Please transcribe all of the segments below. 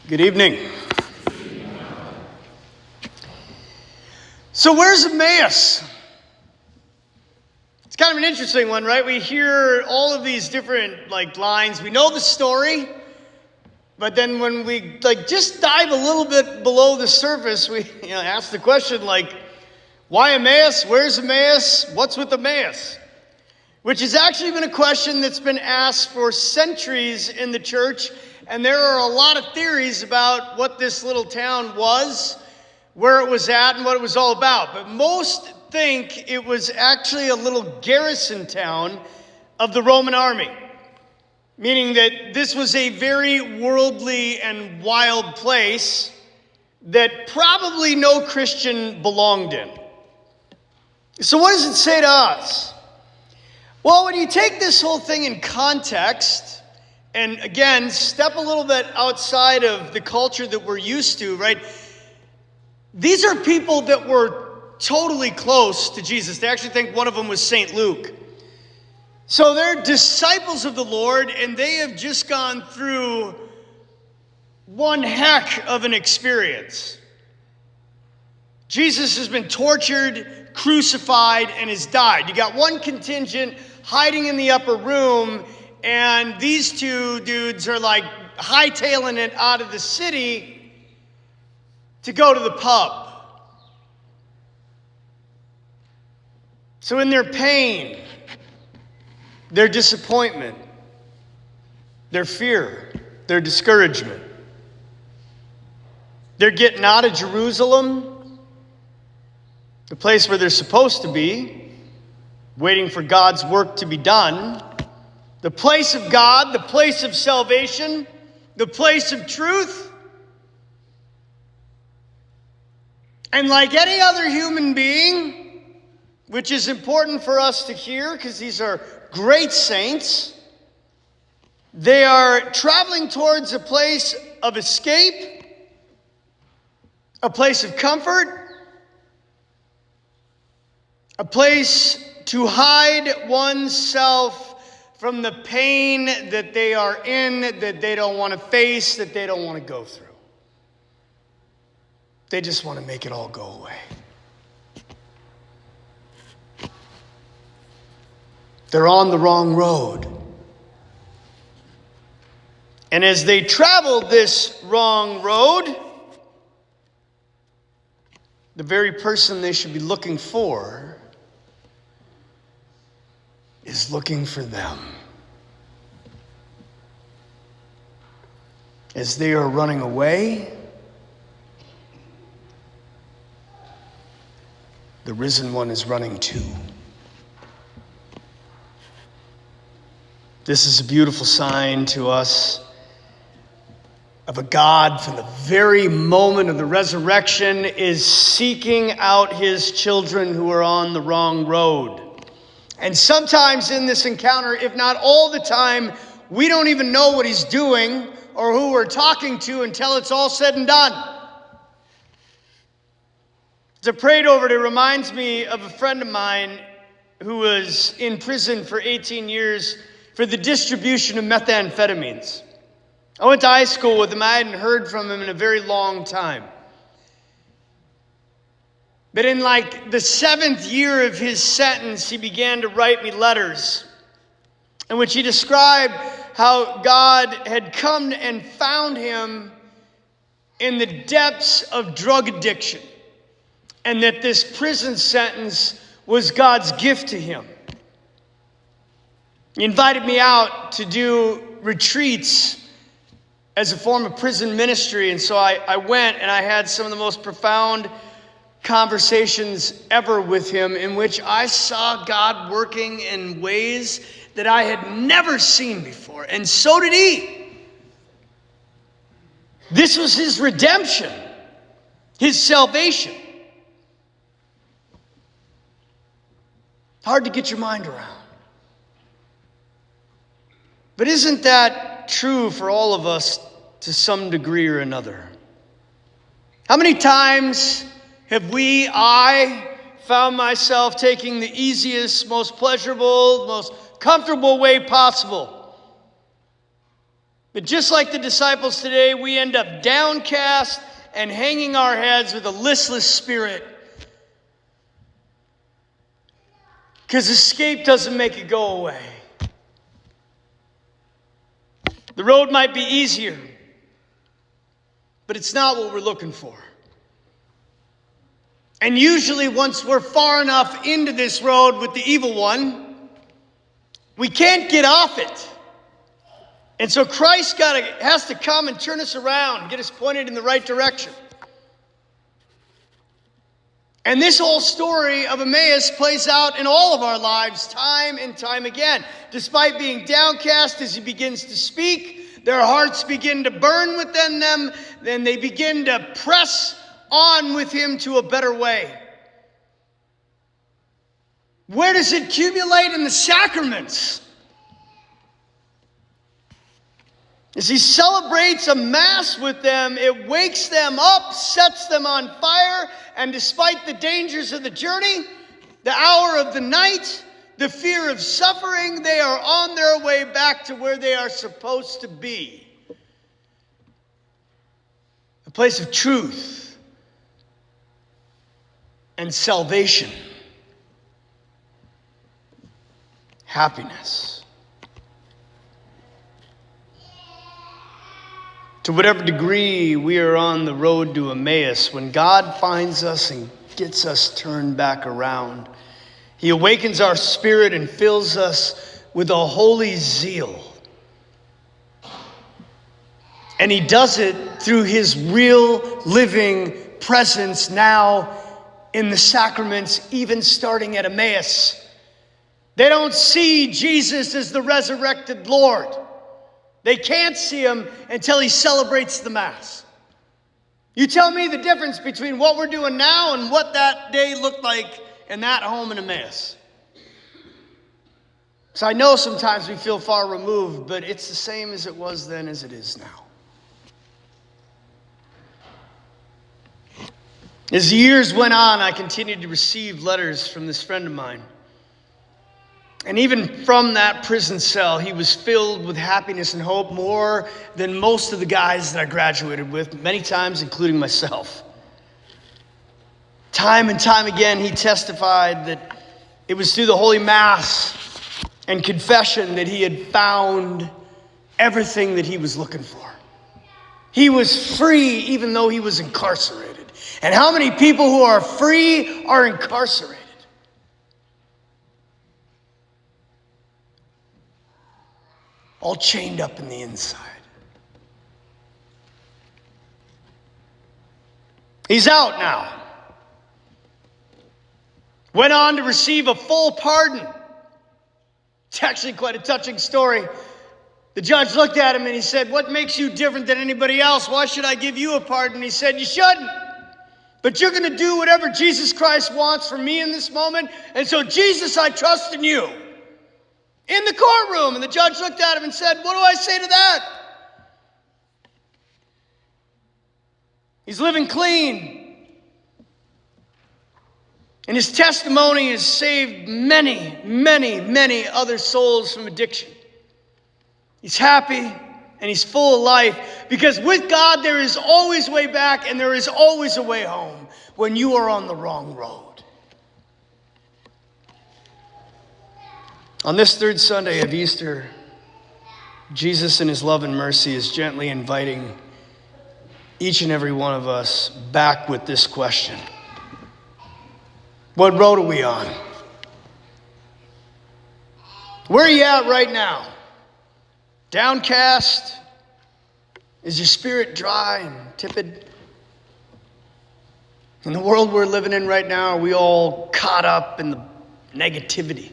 Good evening. So where's Emmaus? It's kind of an interesting one, right? We hear all of these different lines. We know the story, but then when we just dive a little bit below the surface, we ask the question why Emmaus? Where's Emmaus? What's with Emmaus? Which has actually been a question that's been asked for centuries in the church. And there are a lot of theories about what this little town was, where it was at, and what it was all about. But most think it was actually a little garrison town of the Roman army, meaning that this was a very worldly and wild place that probably no Christian belonged in. So what does it say to us? Well, when you take this whole thing in context, and again, step a little bit outside of the culture that we're used to, right? These are people that were totally close to Jesus. They actually think one of them was St. Luke. So they're disciples of the Lord, and they have just gone through one heck of an experience. Jesus has been tortured, crucified, and has died. You got one contingent hiding in the upper room, and these two dudes are hightailing it out of the city to go to the pub. So in their pain, their disappointment, their fear, their discouragement, they're getting out of Jerusalem, the place where they're supposed to be, waiting for God's work to be done. The place of God, the place of salvation, the place of truth. And like any other human being, which is important for us to hear because these are great saints, they are traveling towards a place of escape, a place of comfort, a place to hide oneself from the pain that they are in, that they don't want to face, that they don't want to go through. They just want to make it all go away. They're on the wrong road. And as they traveled this wrong road, the very person they should be looking for is looking for them. As they are running away, the risen one is running too. This is a beautiful sign to us of a God from the very moment of the resurrection is seeking out his children who are on the wrong road. And sometimes in this encounter, if not all the time, we don't even know what he's doing or who we're talking to until it's all said and done. As I prayed over it, it reminds me of a friend of mine who was in prison for 18 years for the distribution of methamphetamines. I went to high school with him. I hadn't heard from him in a very long time. But in the 7th year of his sentence, he began to write me letters in which he described how God had come and found him in the depths of drug addiction, and that this prison sentence was God's gift to him. He invited me out to do retreats as a form of prison ministry, and so I went, and I had some of the most profound conversations ever with him, in which I saw God working in ways that I had never seen before, and so did he. This was his redemption, his salvation. Hard to get your mind around. But isn't that true for all of us to some degree or another? How many times have I found myself taking the easiest, most pleasurable, most comfortable way possible But just like the disciples today, we end up downcast and hanging our heads with a listless spirit. Because escape doesn't make it go away. The road might be easier, but it's not what we're looking for. And usually once we're far enough into this road with the evil one, we can't get off it. And so Christ has to come and turn us around, get us pointed in the right direction. And this whole story of Emmaus plays out in all of our lives time and time again. Despite being downcast, as he begins to speak, their hearts begin to burn within them, then they begin to press on with him to a better way. Where does it accumulate? In the sacraments. As he celebrates a mass with them, it wakes them up, sets them on fire, and despite the dangers of the journey, the hour of the night, the fear of suffering, they are on their way back to where they are supposed to be. A place of truth and salvation, happiness. To whatever degree we are on the road to Emmaus, when God finds us and gets us turned back around, he awakens our spirit and fills us with a holy zeal. And he does it through his real living presence now in the sacraments, even starting at Emmaus. They don't see Jesus as the resurrected Lord. They can't see him until he celebrates the Mass. You tell me the difference between what we're doing now and what that day looked like in that home in Emmaus. So I know sometimes we feel far removed, but it's the same as it was then as it is now. As the years went on, I continued to receive letters from this friend of mine. And even from that prison cell, he was filled with happiness and hope more than most of the guys that I graduated with, many times including myself. Time and time again, he testified that it was through the Holy Mass and confession that he had found everything that he was looking for. He was free even though he was incarcerated. And how many people who are free are incarcerated? All chained up in the inside. He's out now. Went on to receive a full pardon. It's actually quite a touching story. The judge looked at him and he said, "What makes you different than anybody else? Why should I give you a pardon?" He said, "You shouldn't. But you're going to do whatever Jesus Christ wants from me in this moment. And so, Jesus, I trust in you." In the courtroom, and the judge looked at him and said, "What do I say to that?" He's living clean. And his testimony has saved many, many, many other souls from addiction. He's happy and he's full of life because with God there is always a way back and there is always a way home when you are on the wrong road. On this third Sunday of Easter, Jesus in his love and mercy is gently inviting each and every one of us back with this question. What road are we on? Where are you at right now? Downcast? Is your spirit dry and tepid? In the world we're living in right now, are we all caught up in the negativity?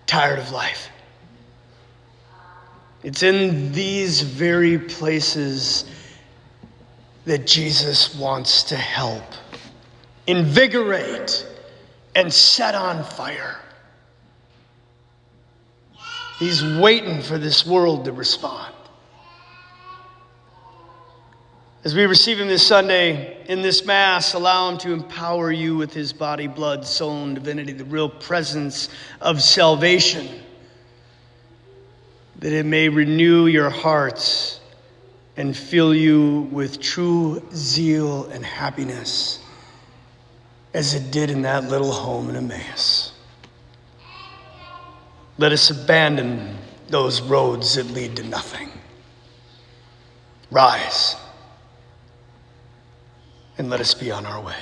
Tired of life? It's in these very places that Jesus wants to help, invigorate, and set on fire. He's waiting for this world to respond. As we receive him this Sunday in this Mass, allow him to empower you with his body, blood, soul, and divinity, the real presence of salvation. that it may renew your hearts and fill you with true zeal and happiness, as it did in that little home in Emmaus. Let us abandon those roads that lead to nothing. Rise, and let us be on our way.